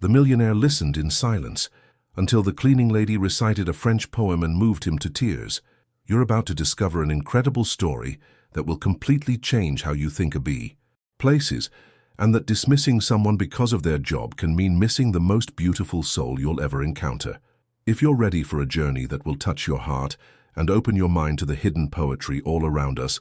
The millionaire listened in silence until the cleaning lady recited a French poem and moved him to tears. You're about to discover an incredible story that will completely change how you think a places, and that dismissing someone because of their job can mean missing the most beautiful soul you'll ever encounter. If you're ready for a journey that will touch your heart and open your mind to the hidden poetry all around us,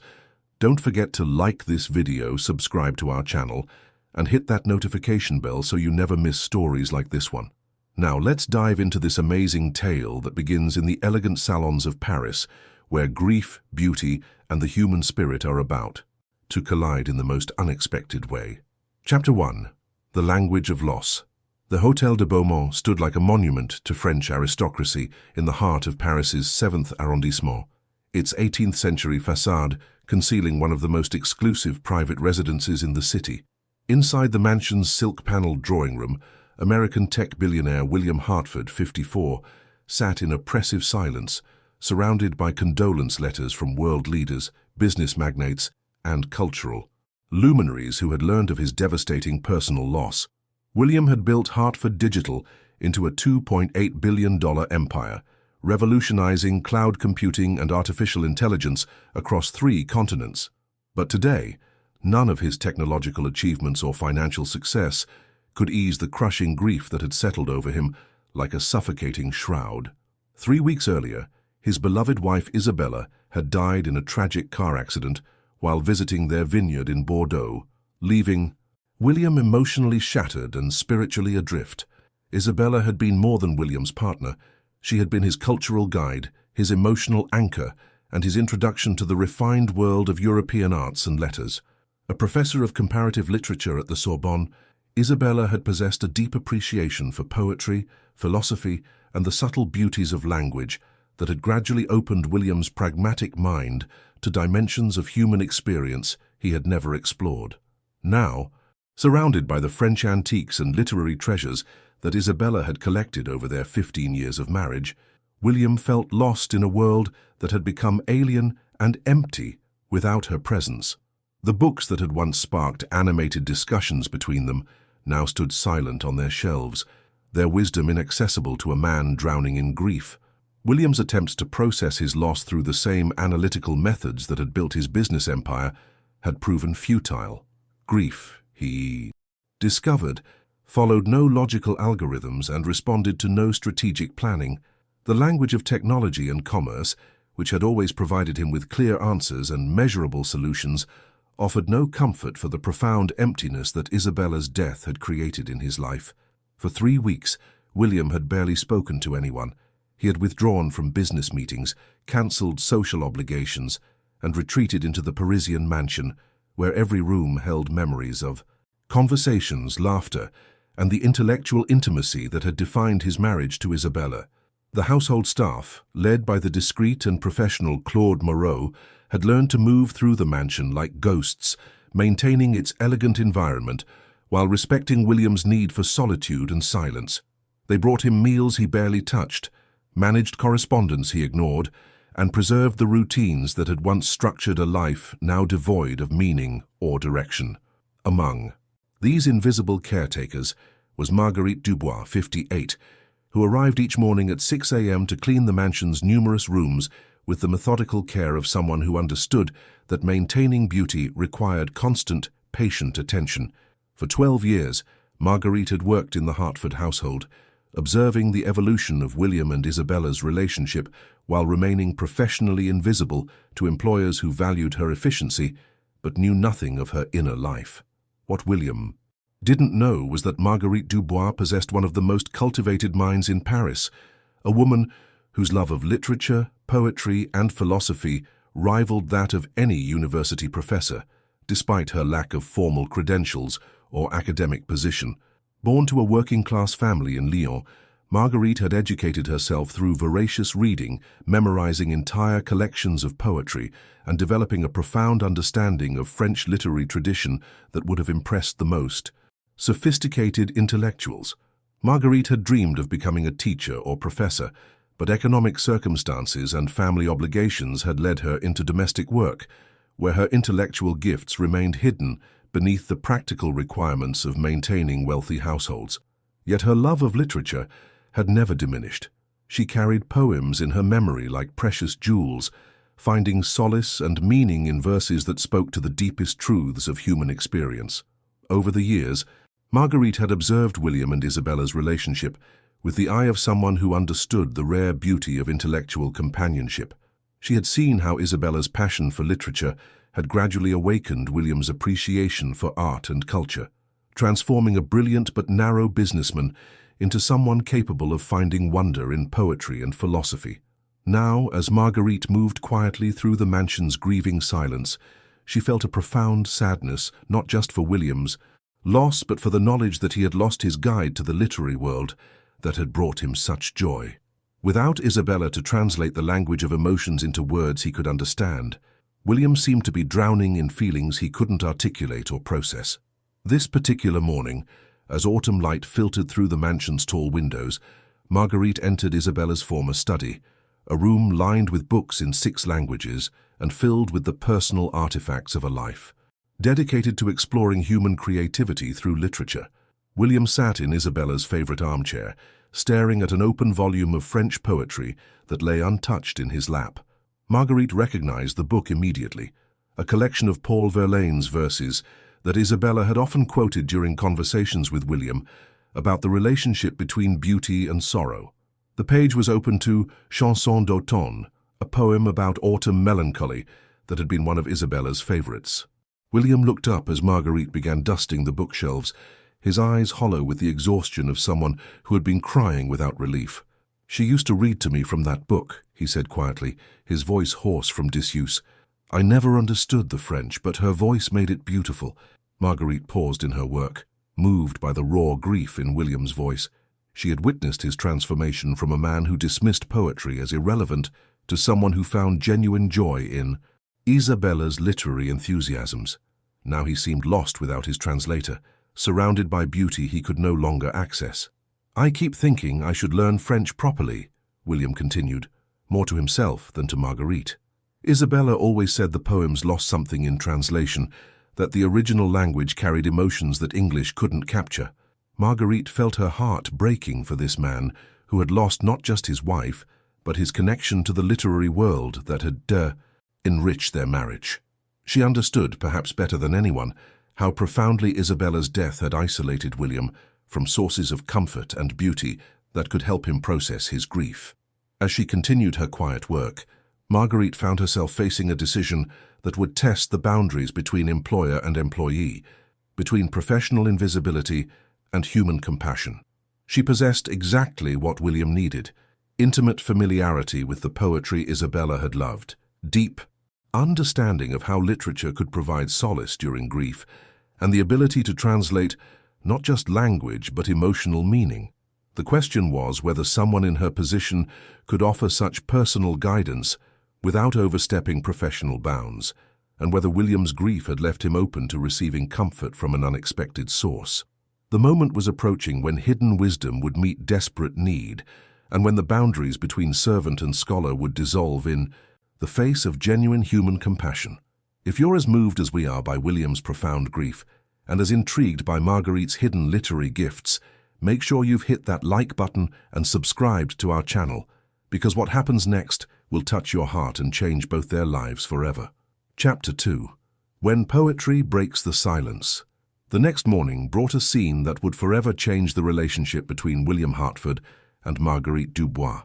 don't forget to like this video, subscribe to our channel, and hit that notification bell so you never miss stories like this one. Now let's dive into this amazing tale that begins in the elegant salons of Paris, where grief, beauty, and the human spirit are about to collide in the most unexpected way. Chapter 1. The Language of Loss. The Hôtel de Beaumont stood like a monument to French aristocracy in the heart of Paris's 7th arrondissement, its 18th-century façade concealing one of the most exclusive private residences in the city. Inside the mansion's silk-paneled drawing room, American tech billionaire William Hartford, 54, sat in oppressive silence, surrounded by condolence letters from world leaders, business magnates, and cultural luminaries who had learned of his devastating personal loss. William had built Hartford Digital into a $2.8 billion empire, revolutionizing cloud computing and artificial intelligence across 3 continents. But today, none of his technological achievements or financial success could ease the crushing grief that had settled over him like a suffocating shroud. 3 weeks earlier, his beloved wife Isabella had died in a tragic car accident while visiting their vineyard in Bordeaux, leaving William emotionally shattered and spiritually adrift. Isabella had been more than William's partner. She had been his cultural guide, his emotional anchor, and his introduction to the refined world of European arts and letters. A professor of comparative literature at the Sorbonne, Isabella had possessed a deep appreciation for poetry, philosophy, and the subtle beauties of language that had gradually opened William's pragmatic mind to dimensions of human experience he had never explored. Now, surrounded by the French antiques and literary treasures that Isabella had collected over their 15 years of marriage, William felt lost in a world that had become alien and empty without her presence. The books that had once sparked animated discussions between them now stood silent on their shelves, their wisdom inaccessible to a man drowning in grief. William's attempts to process his loss through the same analytical methods that had built his business empire had proven futile. Grief, he discovered, followed no logical algorithms and responded to no strategic planning. The language of technology and commerce, which had always provided him with clear answers and measurable solutions, offered no comfort for the profound emptiness that Isabella's death had created in his life. For 3 weeks, William had barely spoken to anyone. He had withdrawn from business meetings, cancelled social obligations, and retreated into the Parisian mansion, where every room held memories of conversations, laughter, and the intellectual intimacy that had defined his marriage to Isabella. The household staff, led by the discreet and professional Claude Moreau, had learned to move through the mansion like ghosts, maintaining its elegant environment while respecting William's need for solitude and silence. They brought him meals he barely touched, managed correspondence he ignored, and preserved the routines that had once structured a life now devoid of meaning or direction. Among these invisible caretakers was Marguerite Dubois, 58, who arrived each morning at 6 a.m. to clean the mansion's numerous rooms with the methodical care of someone who understood that maintaining beauty required constant, patient attention. For 12 years, Marguerite had worked in the Hartford household, observing the evolution of William and Isabella's relationship while remaining professionally invisible to employers who valued her efficiency but knew nothing of her inner life. What William didn't know was that Marguerite Dubois possessed one of the most cultivated minds in Paris, a woman whose love of literature, poetry, and philosophy rivaled that of any university professor, despite her lack of formal credentials or academic position. Born to a working-class family in Lyon, Marguerite had educated herself through voracious reading, memorizing entire collections of poetry, and developing a profound understanding of French literary tradition that would have impressed the most sophisticated intellectuals. Marguerite had dreamed of becoming a teacher or professor, but economic circumstances and family obligations had led her into domestic work, where her intellectual gifts remained hidden beneath the practical requirements of maintaining wealthy households. Yet her love of literature had never diminished. She carried poems in her memory like precious jewels, finding solace and meaning in verses that spoke to the deepest truths of human experience. Over the years, Marguerite had observed William and Isabella's relationship with the eye of someone who understood the rare beauty of intellectual companionship. She had seen how Isabella's passion for literature had gradually awakened William's appreciation for art and culture, transforming a brilliant but narrow businessman into someone capable of finding wonder in poetry and philosophy. Now, as Marguerite moved quietly through the mansion's grieving silence, she felt a profound sadness, not just for William's loss, but for the knowledge that he had lost his guide to the literary world that had brought him such joy. Without Isabella to translate the language of emotions into words he could understand, William seemed to be drowning in feelings he couldn't articulate or process. This particular morning, as autumn light filtered through the mansion's tall windows, Marguerite entered Isabella's former study, a room lined with books in 6 languages and filled with the personal artifacts of a life. Dedicated to exploring human creativity through literature, William sat in Isabella's favorite armchair, staring at an open volume of French poetry that lay untouched in his lap. Marguerite recognized the book immediately, a collection of Paul Verlaine's verses that Isabella had often quoted during conversations with William about the relationship between beauty and sorrow. The page was open to Chanson d'automne, a poem about autumn melancholy that had been one of Isabella's favorites. William looked up as Marguerite began dusting the bookshelves, his eyes hollow with the exhaustion of someone who had been crying without relief. "She used to read to me from that book," he said quietly, his voice hoarse from disuse. "I never understood the French, but her voice made it beautiful." Marguerite paused in her work, moved by the raw grief in William's voice. She had witnessed his transformation from a man who dismissed poetry as irrelevant to someone who found genuine joy in Isabella's literary enthusiasms. Now he seemed lost without his translator, surrounded by beauty he could no longer access. "I keep thinking I should learn French properly," William continued, more to himself than to Marguerite. Isabella always said the poems lost something in translation, that the original language carried emotions that English couldn't capture. Marguerite felt her heart breaking for this man who had lost not just his wife, but his connection to the literary world that had enriched their marriage. She understood, perhaps better than anyone, how profoundly Isabella's death had isolated William from sources of comfort and beauty that could help him process his grief. As she continued her quiet work, Marguerite found herself facing a decision that would test the boundaries between employer and employee, between professional invisibility and human compassion. She possessed exactly what William needed: intimate familiarity with the poetry Isabella had loved, deep understanding of how literature could provide solace during grief, and the ability to translate not just language but emotional meaning. The question was whether someone in her position could offer such personal guidance without overstepping professional bounds, and whether William's grief had left him open to receiving comfort from an unexpected source. The moment was approaching when hidden wisdom would meet desperate need, and when the boundaries between servant and scholar would dissolve in the face of genuine human compassion. If you're as moved as we are by William's profound grief, and as intrigued by Marguerite's hidden literary gifts, make sure you've hit that like button and subscribed to our channel, because what happens next will touch your heart and change both their lives forever. Chapter 2. When Poetry Breaks the Silence. The next morning brought a scene that would forever change the relationship between William Hartford and Marguerite Dubois.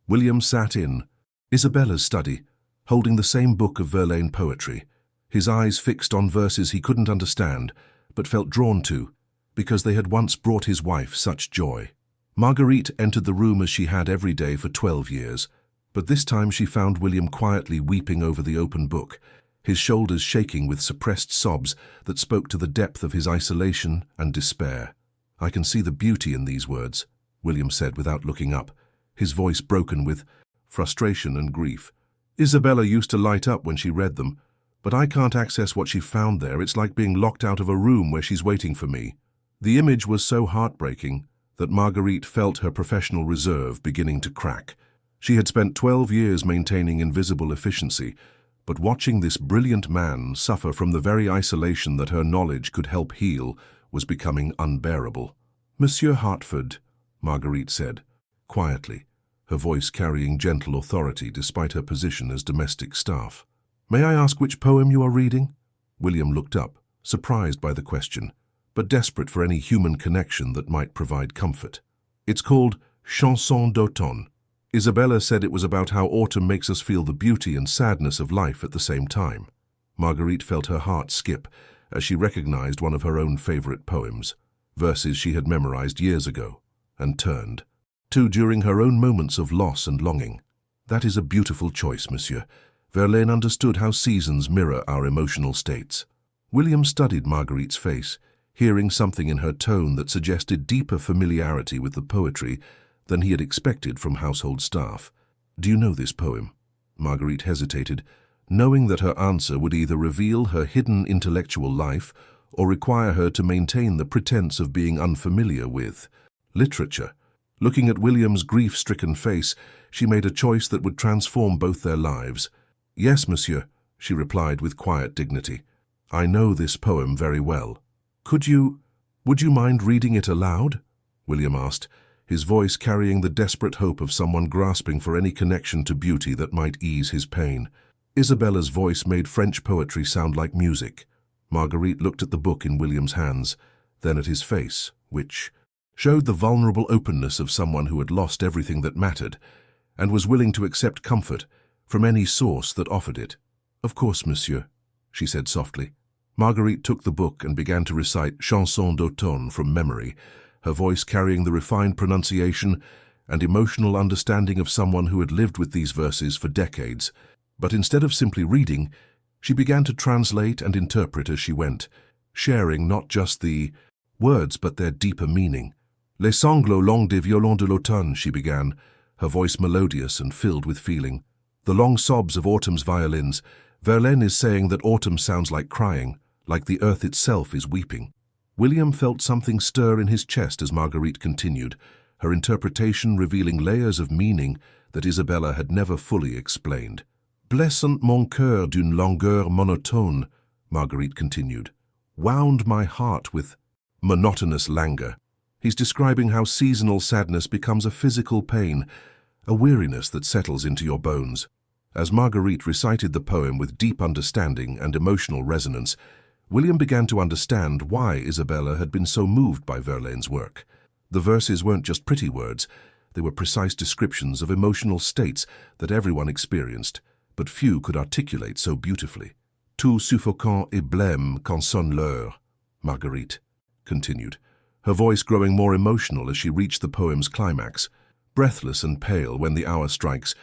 William sat in Isabella's study, holding the same book of Verlaine poetry, his eyes fixed on verses he couldn't understand, but felt drawn to, because they had once brought his wife such joy. Marguerite entered the room as she had every day for 12 years, but this time she found William quietly weeping over the open book, his shoulders shaking with suppressed sobs that spoke to the depth of his isolation and despair. "I can see the beauty in these words," William said without looking up, his voice broken with frustration and grief. "Isabella used to light up when she read them, but I can't access what she found there. It's like being locked out of a room where she's waiting for me." The image was so heartbreaking that Marguerite felt her professional reserve beginning to crack. She had spent 12 years maintaining invisible efficiency, but watching this brilliant man suffer from the very isolation that her knowledge could help heal was becoming unbearable. Monsieur Hartford, Marguerite said, quietly, her voice carrying gentle authority despite her position as domestic staff. May I ask which poem you are reading? William looked up, surprised by the question, but desperate for any human connection that might provide comfort. It's called Chanson d'automne. Isabella said it was about how autumn makes us feel the beauty and sadness of life at the same time. Marguerite felt her heart skip as she recognized one of her own favorite poems, verses she had memorized years ago, and turned to during her own moments of loss and longing. That is a beautiful choice, monsieur. Verlaine understood how seasons mirror our emotional states. William studied Marguerite's face, hearing something in her tone that suggested deeper familiarity with the poetry than he had expected from household staff. Do you know this poem? Marguerite hesitated, knowing that her answer would either reveal her hidden intellectual life or require her to maintain the pretense of being unfamiliar with literature. Looking at William's grief-stricken face, she made a choice that would transform both their lives. Yes, monsieur, she replied with quiet dignity. I know this poem very well. Would you mind reading it aloud? William asked, his voice carrying the desperate hope of someone grasping for any connection to beauty that might ease his pain. Isabella's voice made French poetry sound like music. Marguerite looked at the book in William's hands, then at his face, which showed the vulnerable openness of someone who had lost everything that mattered and was willing to accept comfort from any source that offered it. Of course, monsieur, she said softly. Marguerite took the book and began to recite Chanson d'automne from memory, her voice carrying the refined pronunciation and emotional understanding of someone who had lived with these verses for decades. But instead of simply reading, she began to translate and interpret as she went, sharing not just the words but their deeper meaning. Les sanglots longs des violons de l'automne, she began, her voice melodious and filled with feeling. The long sobs of autumn's violins. Verlaine is saying that autumn sounds like crying, like the earth itself is weeping. William felt something stir in his chest as Marguerite continued, her interpretation revealing layers of meaning that Isabella had never fully explained. Blessant mon cœur d'une langueur monotone, Marguerite continued, wound my heart with monotonous languor. He's describing how seasonal sadness becomes a physical pain, a weariness that settles into your bones. As Marguerite recited the poem with deep understanding and emotional resonance, William began to understand why Isabella had been so moved by Verlaine's work. The verses weren't just pretty words, they were precise descriptions of emotional states that everyone experienced, but few could articulate so beautifully. Tout suffocant et blême quand sonne l'heure, Marguerite continued, her voice growing more emotional as she reached the poem's climax. Breathless and pale when the hour strikes,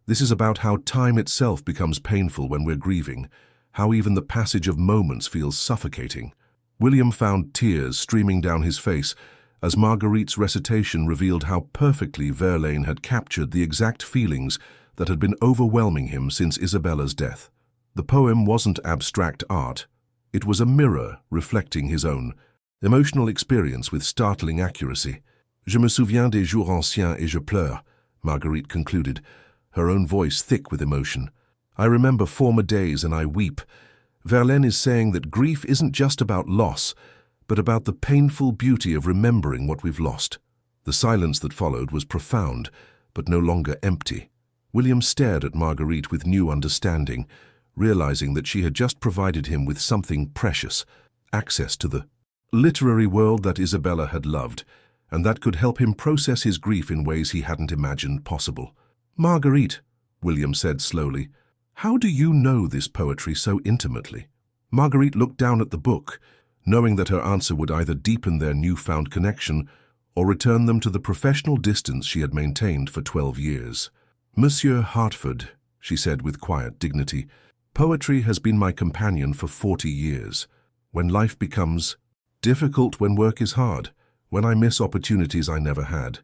this is about how time itself becomes painful when we're grieving, how even the passage of moments feels suffocating. William found tears streaming down his face as Marguerite's recitation revealed how perfectly Verlaine had captured the exact feelings that had been overwhelming him since Isabella's death. The poem wasn't abstract art. It was a mirror reflecting his own emotional experience with startling accuracy. Je me souviens des jours anciens et je pleure, Marguerite concluded, her own voice thick with emotion. I remember former days and I weep. Verlaine is saying that grief isn't just about loss, but about the painful beauty of remembering what we've lost. The silence that followed was profound, but no longer empty. William stared at Marguerite with new understanding, realizing that she had just provided him with something precious, access to the literary world that Isabella had loved, and that could help him process his grief in ways he hadn't imagined possible. Marguerite, William said slowly, how do you know this poetry so intimately? Marguerite looked down at the book, knowing that her answer would either deepen their newfound connection or return them to the professional distance she had maintained for 12 years. Monsieur Hartford, she said with quiet dignity, poetry has been my companion for 40 years. When life becomes difficult, when work is hard, when I miss opportunities I never had,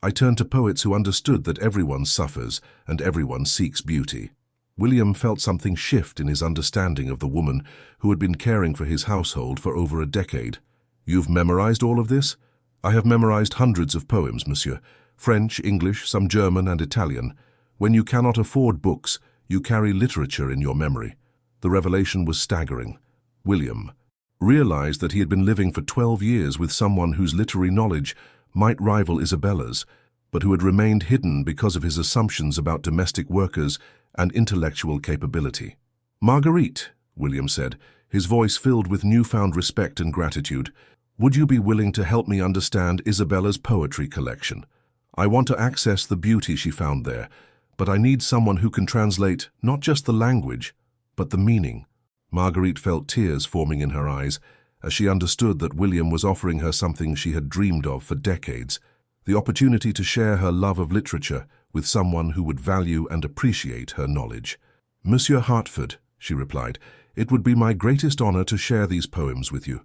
I turn to poets who understood that everyone suffers and everyone seeks beauty. William felt something shift in his understanding of the woman who had been caring for his household for over a decade. You've memorized all of this? I have memorized hundreds of poems, monsieur. French, English, some German and Italian. When you cannot afford books, you carry literature in your memory. The revelation was staggering. William, realized that he had been living for 12 years with someone whose literary knowledge might rival Isabella's, but who had remained hidden because of his assumptions about domestic workers and intellectual capability. "Marguerite," William said, his voice filled with newfound respect and gratitude, "would you be willing to help me understand Isabella's poetry collection? I want to access the beauty she found there, but I need someone who can translate not just the language, but the meaning." Marguerite felt tears forming in her eyes as she understood that William was offering her something she had dreamed of for decades, the opportunity to share her love of literature with someone who would value and appreciate her knowledge. "Monsieur Hartford," she replied, "it would be my greatest honor to share these poems with you."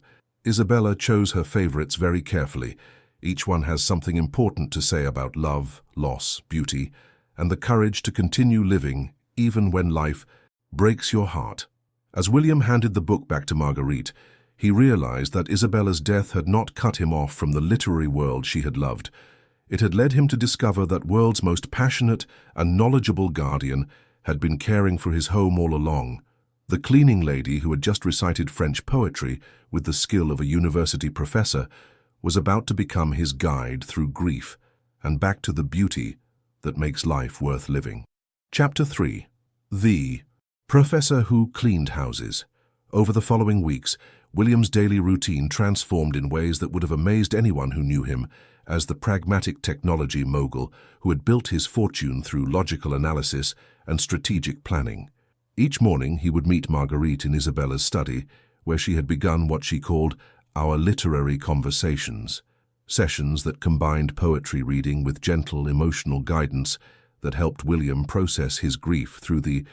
Isabella chose her favorites very carefully. Each one has something important to say about love, loss, beauty, and the courage to continue living even when life breaks your heart. As William handed the book back to Marguerite, he realized that Isabella's death had not cut him off from the literary world she had loved. It had led him to discover that world's most passionate and knowledgeable guardian had been caring for his home all along. The cleaning lady who had just recited French poetry with the skill of a university professor was about to become his guide through grief and back to the beauty that makes life worth living. Chapter 3. The Professor Who Cleaned Houses. Over the following weeks, William's daily routine transformed in ways that would have amazed anyone who knew him as the pragmatic technology mogul who had built his fortune through logical analysis and strategic planning. Each morning he would meet Marguerite in Isabella's study, where she had begun what she called our literary conversations, sessions that combined poetry reading with gentle emotional guidance that helped William process his grief through the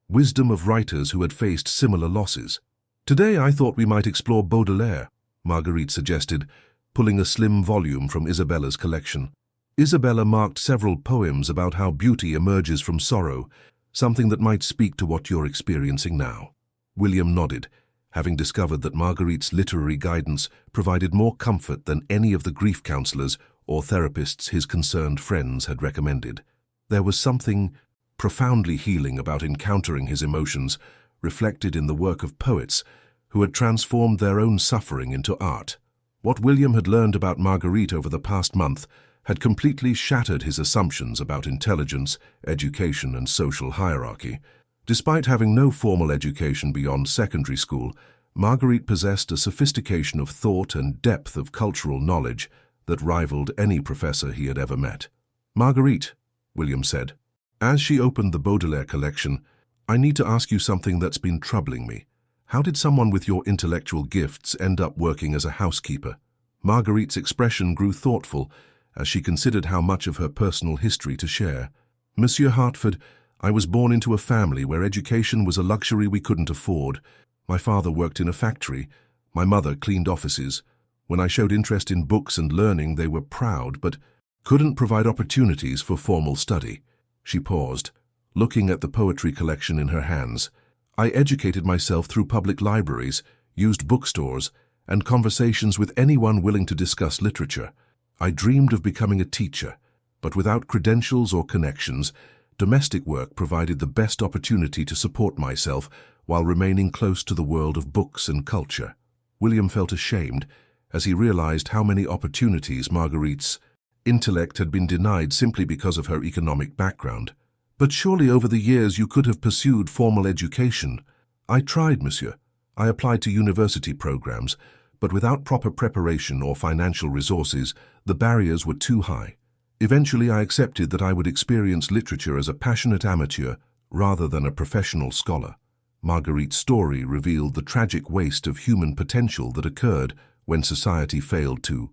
wisdom of writers who had faced similar losses. "Today I thought we might explore Baudelaire," Marguerite suggested, pulling a slim volume from Isabella's collection. Isabella marked several poems about how beauty emerges from sorrow, something that might speak to what you're experiencing now. William nodded, having discovered that Marguerite's literary guidance provided more comfort than any of the grief counselors or therapists his concerned friends had recommended. There was something profoundly healing about encountering his emotions, reflected in the work of poets who had transformed their own suffering into art. What William had learned about Marguerite over the past month had completely shattered his assumptions about intelligence, education, and social hierarchy. Despite having no formal education beyond secondary school, Marguerite possessed a sophistication of thought and depth of cultural knowledge that rivaled any professor he had ever met. "Marguerite," William said, as she opened the Baudelaire collection, "I need to ask you something that's been troubling me. How did someone with your intellectual gifts end up working as a housekeeper?" Marguerite's expression grew thoughtful as she considered how much of her personal history to share. "Monsieur Hartford, I was born into a family where education was a luxury we couldn't afford. My father worked in a factory. My mother cleaned offices. When I showed interest in books and learning, they were proud, but couldn't provide opportunities for formal study." She paused, looking at the poetry collection in her hands. "I educated myself through public libraries, used bookstores, and conversations with anyone willing to discuss literature. I dreamed of becoming a teacher, but without credentials or connections, domestic work provided the best opportunity to support myself while remaining close to the world of books and culture." William felt ashamed as he realized how many opportunities Marguerite's intellect had been denied simply because of her economic background. "But surely over the years you could have pursued formal education." "I tried, monsieur. I applied to university programs, but without proper preparation or financial resources, the barriers were too high. Eventually I accepted that I would experience literature as a passionate amateur rather than a professional scholar." Marguerite's story revealed the tragic waste of human potential that occurred when society failed to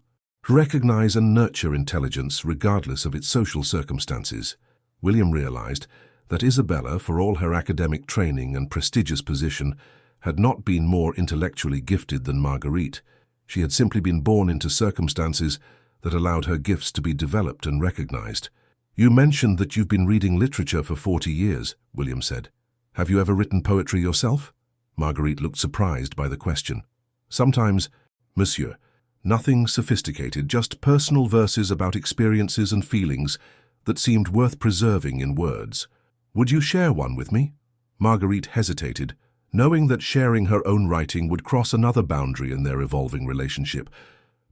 recognize and nurture intelligence regardless of its social circumstances. William realized that Isabella, for all her academic training and prestigious position, had not been more intellectually gifted than Marguerite. She had simply been born into circumstances that allowed her gifts to be developed and recognized. "You mentioned that you've been reading literature for 40 years, William said. "Have you ever written poetry yourself?" Marguerite looked surprised by the question. "Sometimes, monsieur. Nothing sophisticated, just personal verses about experiences and feelings that seemed worth preserving in words. Would you share one with me?" Marguerite hesitated, knowing that sharing her own writing would cross another boundary in their evolving relationship.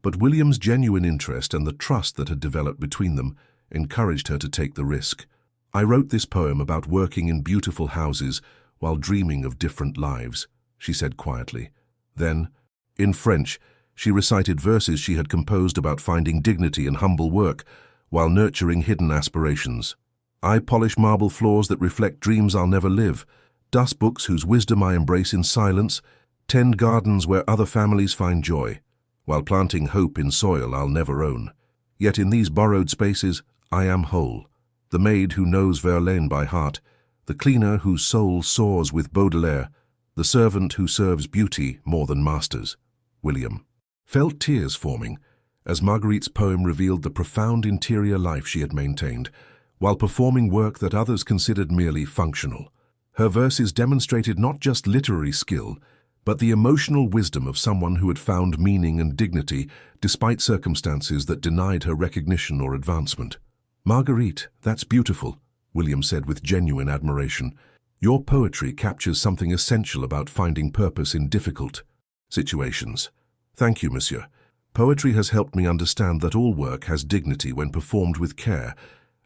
But William's genuine interest and the trust that had developed between them encouraged her to take the risk. "I wrote this poem about working in beautiful houses while dreaming of different lives," she said quietly. Then, in French, she recited verses she had composed about finding dignity in humble work while nurturing hidden aspirations. "I polish marble floors that reflect dreams I'll never live, dust books whose wisdom I embrace in silence, tend gardens where other families find joy, while planting hope in soil I'll never own. Yet in these borrowed spaces I am whole, the maid who knows Verlaine by heart, the cleaner whose soul soars with Baudelaire, the servant who serves beauty more than masters." William felt tears forming as Marguerite's poem revealed the profound interior life she had maintained, while performing work that others considered merely functional. Her verses demonstrated not just literary skill, but the emotional wisdom of someone who had found meaning and dignity despite circumstances that denied her recognition or advancement. "Marguerite, that's beautiful," William said with genuine admiration. "Your poetry captures something essential about finding purpose in difficult situations." "Thank you, monsieur. Poetry has helped me understand that all work has dignity when performed with care,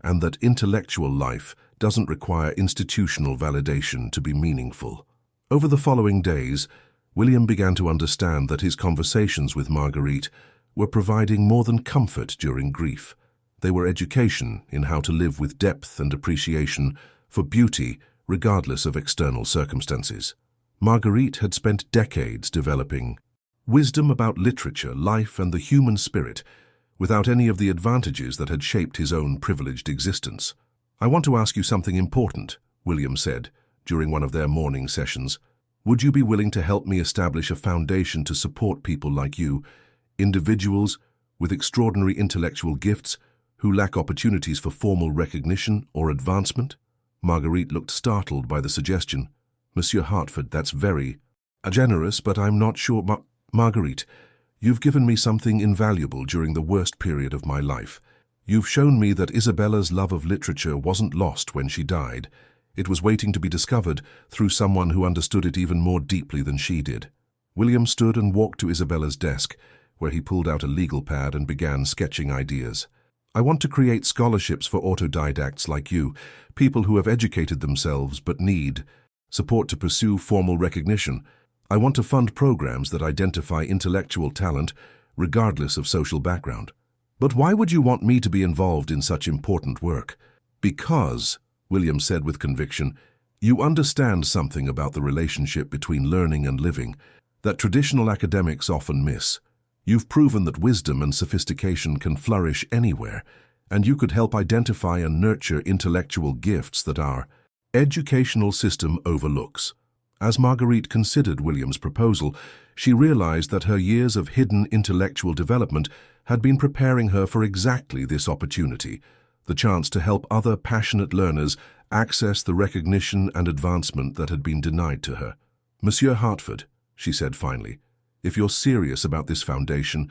and that intellectual life doesn't require institutional validation to be meaningful." Over the following days, William began to understand that his conversations with Marguerite were providing more than comfort during grief. They were education in how to live with depth and appreciation for beauty regardless of external circumstances. Marguerite had spent decades developing wisdom about literature, life, and the human spirit, without any of the advantages that had shaped his own privileged existence. "I want to ask you something important," William said during one of their morning sessions. "Would you be willing to help me establish a foundation to support people like you, individuals with extraordinary intellectual gifts who lack opportunities for formal recognition or advancement?" Marguerite looked startled by the suggestion. "Monsieur Hartford, that's very generous, but I'm not sure." Marguerite, you've given me something invaluable during the worst period of my life. You've shown me that Isabella's love of literature wasn't lost when she died. It was waiting to be discovered through someone who understood it even more deeply than she did." William stood and walked to Isabella's desk, where he pulled out a legal pad and began sketching ideas. "I want to create scholarships for autodidacts like you, people who have educated themselves but need support to pursue formal recognition. I want to fund programs that identify intellectual talent, regardless of social background." "But why would you want me to be involved in such important work?" "Because," William said with conviction, "you understand something about the relationship between learning and living that traditional academics often miss. You've proven that wisdom and sophistication can flourish anywhere, and you could help identify and nurture intellectual gifts that our educational system overlooks." As Marguerite considered William's proposal, she realized that her years of hidden intellectual development had been preparing her for exactly this opportunity, the chance to help other passionate learners access the recognition and advancement that had been denied to her. "Monsieur Hartford," she said finally, "if you're serious about this foundation,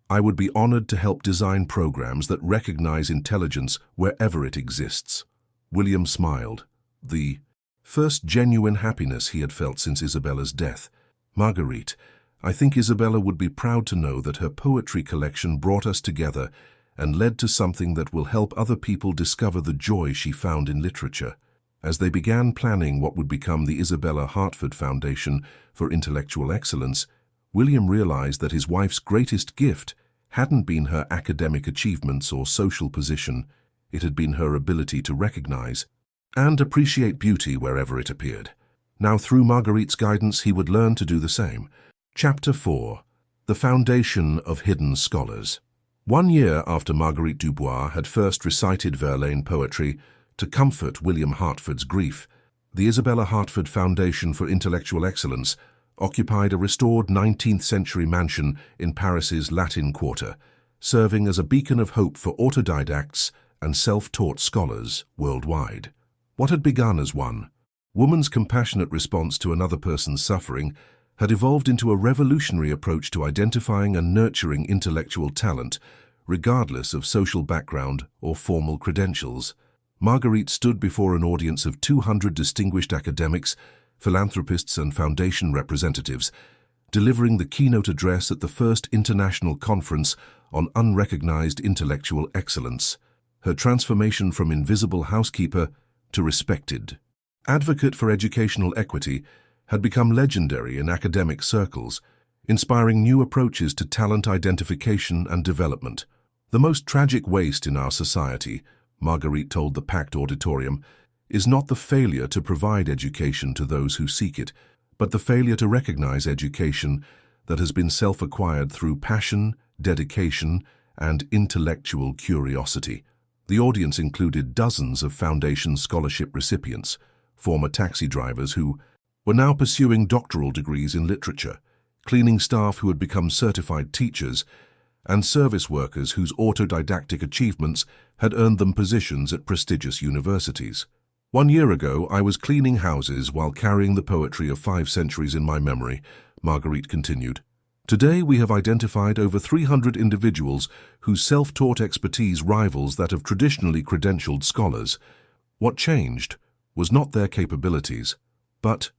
I would be honored to help design programs that recognize intelligence wherever it exists." William smiled, the first genuine happiness he had felt since Isabella's death. "Marguerite, I think Isabella would be proud to know that her poetry collection brought us together and led to something that will help other people discover the joy she found in literature." As they began planning what would become the Isabella Hartford Foundation for Intellectual Excellence, William realized that his wife's greatest gift hadn't been her academic achievements or social position. It had been her ability to recognize and appreciate beauty wherever it appeared. Now, through Marguerite's guidance, he would learn to do the same. Chapter 4. The Foundation of Hidden Scholars. 1 year after Marguerite Dubois had first recited Verlaine poetry to comfort William Hartford's grief, the Isabella Hartford Foundation for Intellectual Excellence occupied a restored 19th-century mansion in Paris's Latin Quarter, serving as a beacon of hope for autodidacts and self-taught scholars worldwide. What had begun as one woman's compassionate response to another person's suffering had evolved into a revolutionary approach to identifying and nurturing intellectual talent, regardless of social background or formal credentials. Marguerite stood before an audience of 200 distinguished academics, philanthropists and foundation representatives, delivering the keynote address at the first International Conference on Unrecognized Intellectual Excellence, her transformation from invisible housekeeper to respected advocate for educational equity had become legendary in academic circles, inspiring new approaches to talent identification and development. The most tragic waste in our society, Marguerite told the packed auditorium, is not the failure to provide education to those who seek it, but the failure to recognize education that has been self-acquired through passion, dedication, and intellectual curiosity. The audience included dozens of foundation scholarship recipients, former taxi drivers who were now pursuing doctoral degrees in literature, cleaning staff who had become certified teachers, and service workers whose autodidactic achievements had earned them positions at prestigious universities. 1 year ago, I was cleaning houses while carrying the poetry of 5 centuries in my memory, Marguerite continued. Today, we have identified over 300 individuals whose self-taught expertise rivals that of traditionally credentialed scholars. What changed was not their capabilities, but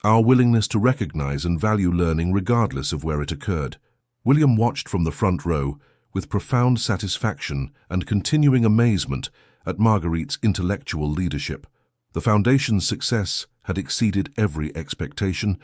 our willingness to recognize and value learning regardless of where it occurred. William watched from the front row with profound satisfaction and continuing amazement at Marguerite's intellectual leadership. The Foundation's success had exceeded every expectation,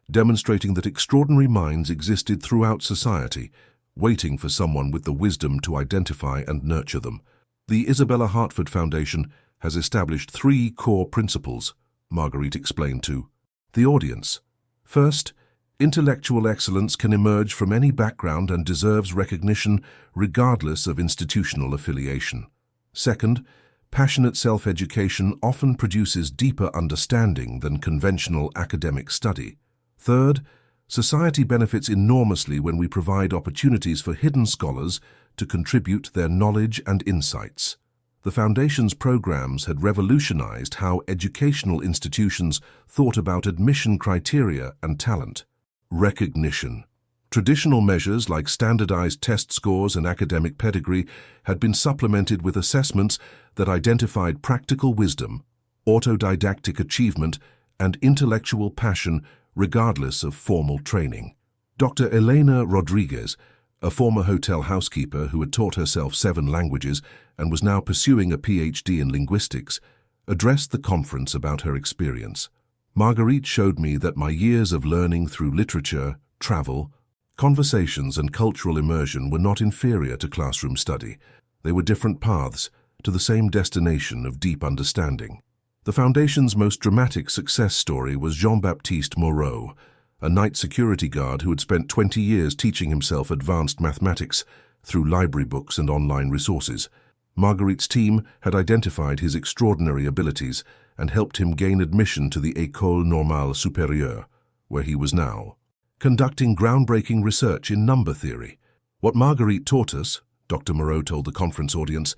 demonstrating that extraordinary minds existed throughout society, waiting for someone with the wisdom to identify and nurture them. The Isabella Hartford Foundation has established 3 core principles, Marguerite explained to the audience. First, intellectual excellence can emerge from any background and deserves recognition regardless of institutional affiliation. Second, passionate self-education often produces deeper understanding than conventional academic study. Third, society benefits enormously when we provide opportunities for hidden scholars to contribute their knowledge and insights. The Foundation's programs had revolutionized how educational institutions thought about admission criteria and talent. Recognition. Traditional measures like standardized test scores and academic pedigree had been supplemented with assessments that identified practical wisdom, autodidactic achievement, and intellectual passion regardless of formal training. Dr. Elena Rodriguez, a former hotel housekeeper who had taught herself 7 languages and was now pursuing a PhD in linguistics, addressed the conference about her experience. Marguerite showed me that my years of learning through literature, travel, conversations, and cultural immersion were not inferior to classroom study. They were different paths to the same destination of deep understanding. The Foundation's most dramatic success story was Jean-Baptiste Moreau, a night security guard who had spent 20 years teaching himself advanced mathematics through library books and online resources. Marguerite's team had identified his extraordinary abilities and helped him gain admission to the École Normale Supérieure, where he was now conducting groundbreaking research in number theory. What Marguerite taught us, Dr. Moreau told the conference audience,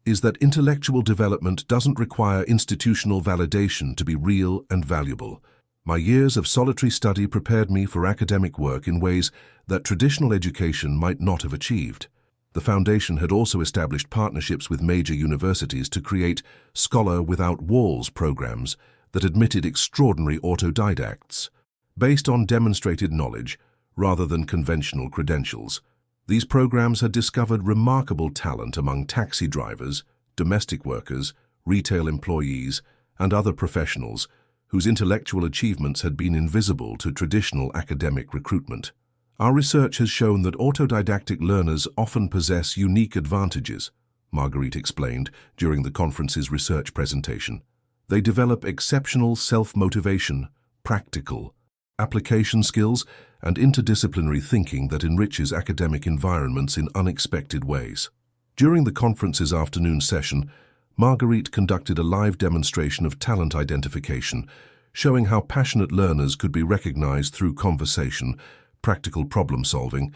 is that intellectual development doesn't require institutional validation to be real and valuable. My years of solitary study prepared me for academic work in ways that traditional education might not have achieved. The Foundation had also established partnerships with major universities to create Scholar Without Walls programs that admitted extraordinary autodidacts, based on demonstrated knowledge rather than conventional credentials. These programs had discovered remarkable talent among taxi drivers, domestic workers, retail employees, and other professionals whose intellectual achievements had been invisible to traditional academic recruitment. Our research has shown that autodidactic learners often possess unique advantages, Marguerite explained during the conference's research presentation. They develop exceptional self-motivation, practical application skills, and interdisciplinary thinking that enriches academic environments in unexpected ways. During the conference's afternoon session, Marguerite conducted a live demonstration of talent identification, showing how passionate learners could be recognized through conversation, practical problem-solving,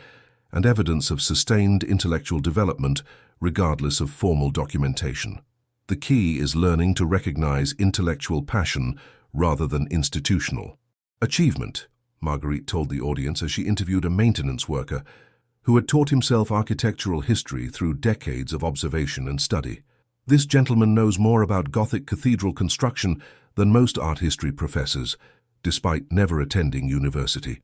and evidence of sustained intellectual development regardless of formal documentation. The key is learning to recognize intellectual passion rather than institutional achievement, Marguerite told the audience as she interviewed a maintenance worker who had taught himself architectural history through decades of observation and study. This gentleman knows more about Gothic cathedral construction than most art history professors, despite never attending university.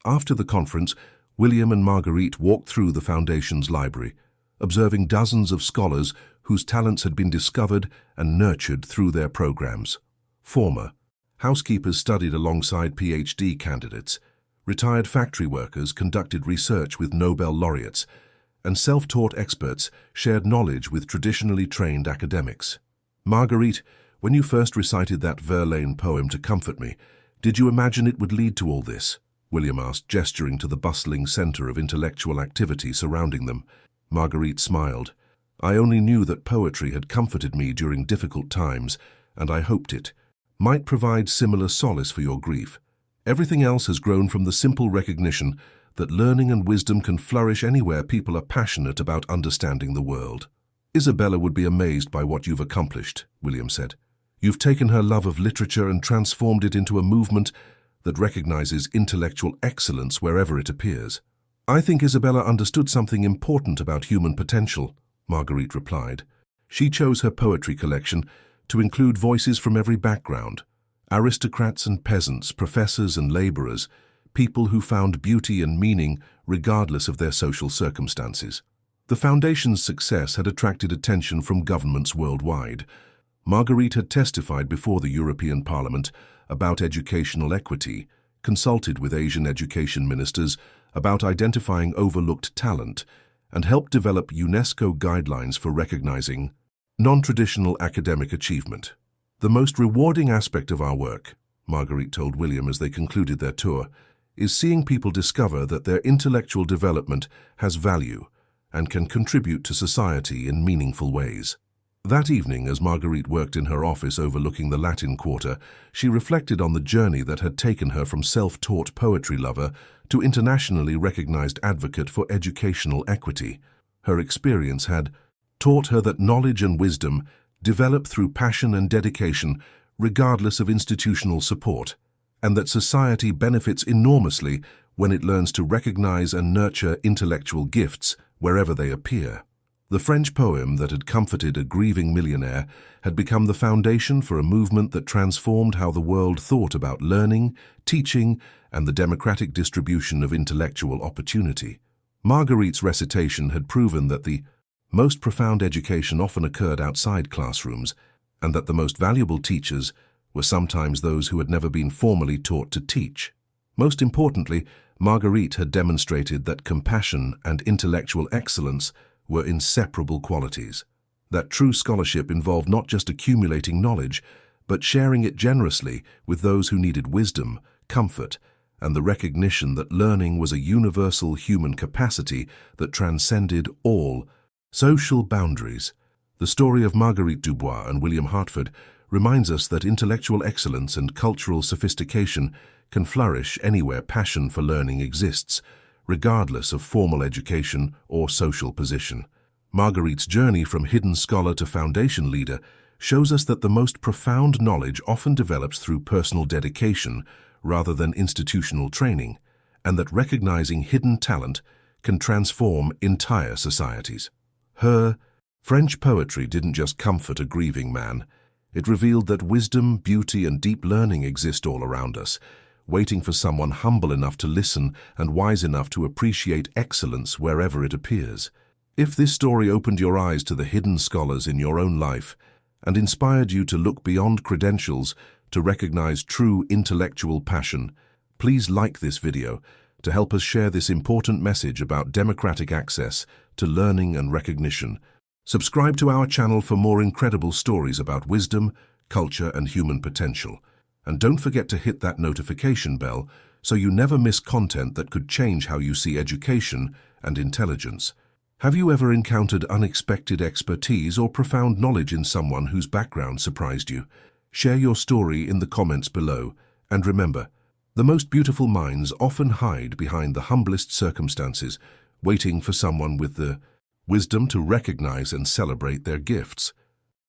After the conference, William and Marguerite walked through the Foundation's library, observing dozens of scholars whose talents had been discovered and nurtured through their programs. Former housekeepers studied alongside PhD candidates, retired factory workers conducted research with Nobel laureates, and self-taught experts shared knowledge with traditionally trained academics. Marguerite, when you first recited that Verlaine poem to comfort me, did you imagine it would lead to all this? William asked, gesturing to the bustling center of intellectual activity surrounding them. Marguerite smiled. I only knew that poetry had comforted me during difficult times, and I hoped it might provide similar solace for your grief. Everything else has grown from the simple recognition that learning and wisdom can flourish anywhere people are passionate about understanding the world. Isabella would be amazed by what you've accomplished, William said. You've taken her love of literature and transformed it into a movement that recognizes intellectual excellence wherever it appears. I think Isabella understood something important about human potential, Marguerite replied. She chose her poetry collection to include voices from every background, aristocrats and peasants, professors and laborers, people who found beauty and meaning regardless of their social circumstances. The Foundation's success had attracted attention from governments worldwide. Marguerite had testified before the European Parliament about educational equity, consulted with Asian education ministers about identifying overlooked talent, and helped develop UNESCO guidelines for recognizing non-traditional academic achievement. The most rewarding aspect of our work, Marguerite told William as they concluded their tour, is seeing people discover that their intellectual development has value and can contribute to society in meaningful ways. That evening, as Marguerite worked in her office overlooking the Latin Quarter, she reflected on the journey that had taken her from self-taught poetry lover to internationally recognized advocate for educational equity. Her experience had taught her that knowledge and wisdom develop through passion and dedication regardless of institutional support, and that society benefits enormously when it learns to recognize and nurture intellectual gifts wherever they appear. The French poem that had comforted a grieving millionaire had become the foundation for a movement that transformed how the world thought about learning, teaching, and the democratic distribution of intellectual opportunity. Marguerite's recitation had proven that the most profound education often occurred outside classrooms, and that the most valuable teachers were sometimes those who had never been formally taught to teach. Most importantly, Marguerite had demonstrated that compassion and intellectual excellence were inseparable qualities, that true scholarship involved not just accumulating knowledge, but sharing it generously with those who needed wisdom, comfort, and the recognition that learning was a universal human capacity that transcended all social boundaries. The story of Marguerite Dubois and William Hartford reminds us that intellectual excellence and cultural sophistication can flourish anywhere passion for learning exists, regardless of formal education or social position. Marguerite's journey from hidden scholar to foundation leader shows us that the most profound knowledge often develops through personal dedication rather than institutional training, and that recognizing hidden talent can transform entire societies. Her French poetry didn't just comfort a grieving man. It revealed that wisdom, beauty, and deep learning exist all around us, waiting for someone humble enough to listen and wise enough to appreciate excellence wherever it appears. If this story opened your eyes to the hidden scholars in your own life and inspired you to look beyond credentials to recognize true intellectual passion, please like this video to help us share this important message about democratic access to learning and recognition. Subscribe to our channel for more incredible stories about wisdom, culture, and human potential. And don't forget to hit that notification bell so you never miss content that could change how you see education and intelligence. Have you ever encountered unexpected expertise or profound knowledge in someone whose background surprised you? Share your story in the comments below, and remember, the most beautiful minds often hide behind the humblest circumstances, waiting for someone with the wisdom to recognize and celebrate their gifts.